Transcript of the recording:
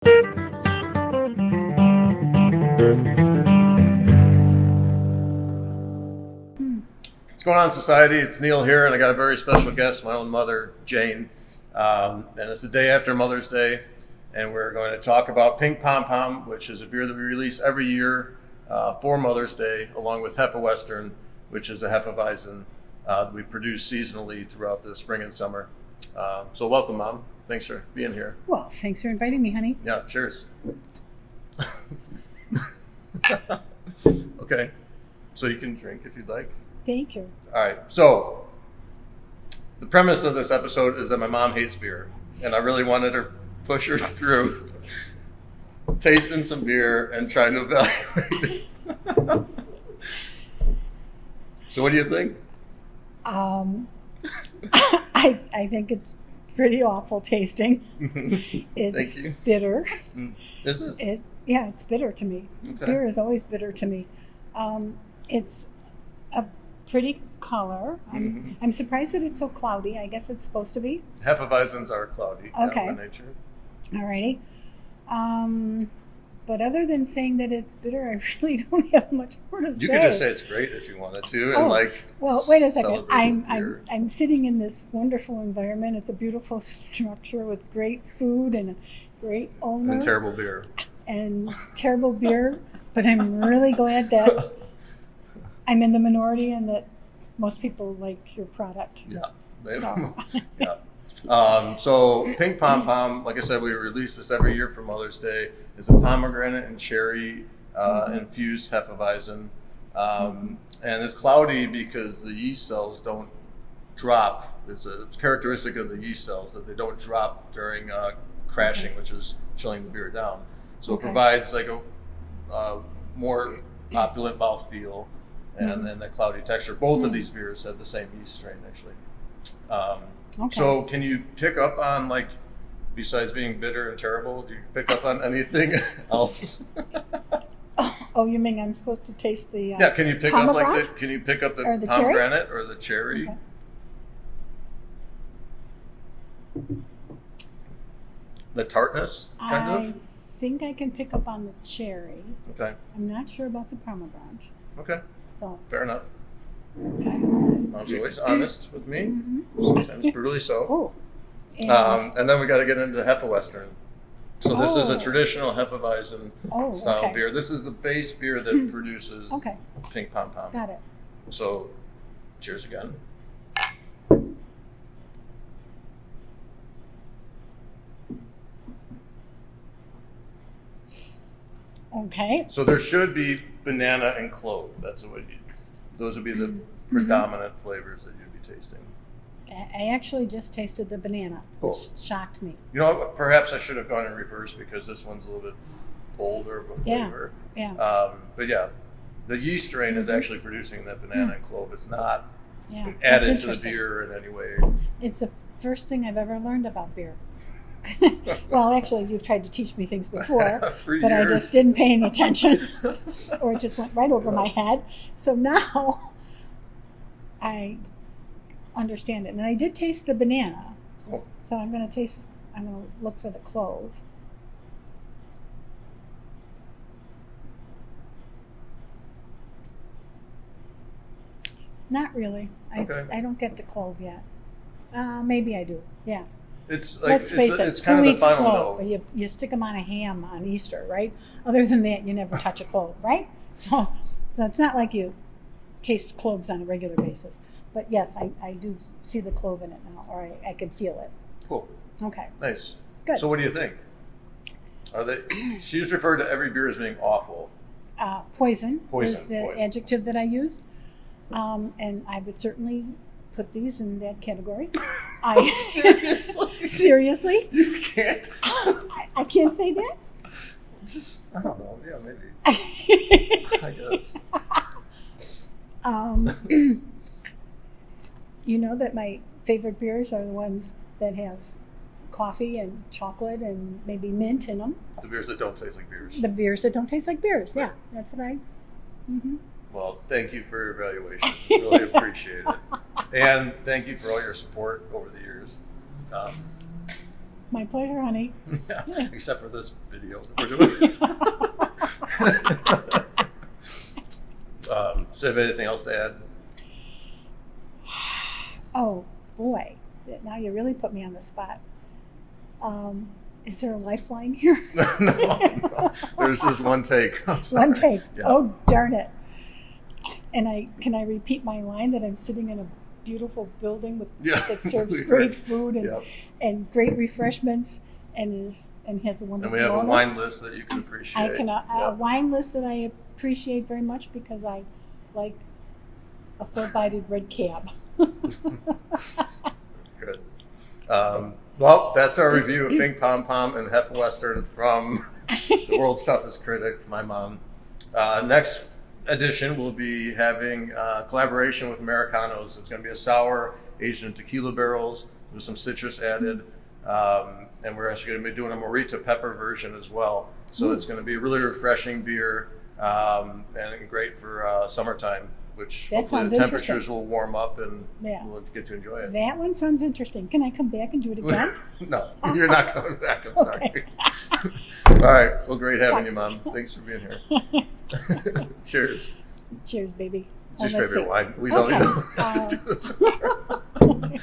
What's going on, society? It's Neil here, and I got a very special guest, my own mother, Jane. And it's the day after Mother's Day, and we're going to talk about Pink Pom Pom, which is a beer that we release every year for Mother's Day, along with Hefewestern, which is a Hefeweizen that we produce seasonally throughout the spring and summer. So welcome, Mom. Thanks for being here. Well, thanks for inviting me, honey. Yeah, cheers. Okay, so you can drink if you'd like. Thank you. All right, so the premise of this episode is that my mom hates beer, and I really wanted to push her through tasting some beer and trying to evaluate it. So what do you think? I think it's pretty awful tasting. It's Thank you. bitter. Is it? Yeah, it's bitter to me. Okay. Beer is always bitter to me. It's a pretty color. I'm surprised that it's so cloudy. I guess it's supposed to be. Hefeweizens are cloudy Okay. by nature. Alrighty. But other than saying that it's bitter, I really don't have much more to say. You could just say it's great if you wanted to, and well, wait a second. celebrate I'm sitting in this wonderful environment. It's a beautiful structure with great food and a great owner. and terrible beer. And terrible beer. But I'm really glad that I'm in the minority and that most people like your product. Yeah. So. Yeah. So Pink Pom Pom, like I said, we release this every year for Mother's Day. It's a pomegranate and cherry infused Hefeweizen. And it's cloudy because the yeast cells don't drop. It's characteristic of the yeast cells that they don't drop during crashing, which is chilling the beer down. So it provides like a more opulent mouthfeel and the cloudy texture. Both of these beers have the same yeast strain, actually. So can you pick up on, like, besides being bitter and terrible, do you pick up on anything else? Oh, you mean I'm supposed to taste the Yeah, can you pick up the Or the pomegranate or the cherry? Okay. The tartness, kind I think I can pick up on the cherry. Okay. I'm not sure about the pomegranate. Okay. So, Fair enough. okay. Mom's always honest with me. Sometimes brutally so. Oh. And then we got to get into Hefewestern. So this is a traditional Hefeweizen style beer. This is the base beer that produces Pink Pom Pom. Got it. So, cheers again. Okay. So there should be banana and clove. Those would be the predominant flavors that you'd be tasting. I actually just tasted the banana, which shocked me. You know what? Perhaps I should have gone in reverse because this one's a little bit bolder of a flavor. Yeah. But yeah, the yeast strain is actually producing that banana and clove. It's not Yeah. added to the beer in any way. It's the first thing I've ever learned about beer. Well, actually, you've tried to teach me things before, but I just didn't pay any attention, or it just went right over my head. So now I understand it, and I did taste the banana. Oh. So I'm going to look for the clove. Not really. I don't get the clove yet. Maybe I do. Yeah. It's like Let's face it. it's kind of the final clove? note. You stick them on a ham on Easter, right? Other than that, you never touch a clove, right? So it's not like you taste cloves on a regular basis. But yes, I do see the clove in it now, or I can feel it. Cool. Okay. Nice. Good. So what do you think? She's referred to every beer as being awful. Poison is the adjective that I use. And I would certainly put these in that category. Seriously? Seriously? You can't. I can't say that? Just, I don't know. Yeah, maybe. I guess. You know that my favorite beers are the ones that have coffee and chocolate and maybe mint in them. The beers that don't taste like beers. The beers that don't taste like beers, yeah. That's what I... Mm-hmm. Well, thank you for your evaluation. Really appreciate it. And thank you for all your support over the years. My pleasure, honey. Yeah, except for this video that we're doing. So, have anything else to add? Oh boy, now you really put me on the spot. Is there a lifeline here? No. There's this one take. One take. Yeah. Oh darn it! And can I repeat my line that I'm sitting in a beautiful building that serves great food and great refreshments and has a wonderful. And we have owner. a wine list that you can appreciate. A wine list that I appreciate very much because I like a full-bodied red cab. Good. Well, that's our review of Pink Pom Pom and Hefewestern from the world's toughest critic, my mom. Next edition, we'll be having collaboration with Americanos. It's going to be a sour aged in tequila barrels with some citrus added. And we're actually going to be doing a Morita pepper version as well. So it's going to be a really refreshing beer and great for summertime, which That hopefully sounds the temperatures interesting. will warm up and we'll get to enjoy it. That one sounds interesting. Can I come back and do it again? No, you're not coming back. I'm sorry. All right. Well, great having you, Mom. Thanks for being here. Cheers. Cheers, baby. Just grab your wine. We Okay. don't even know.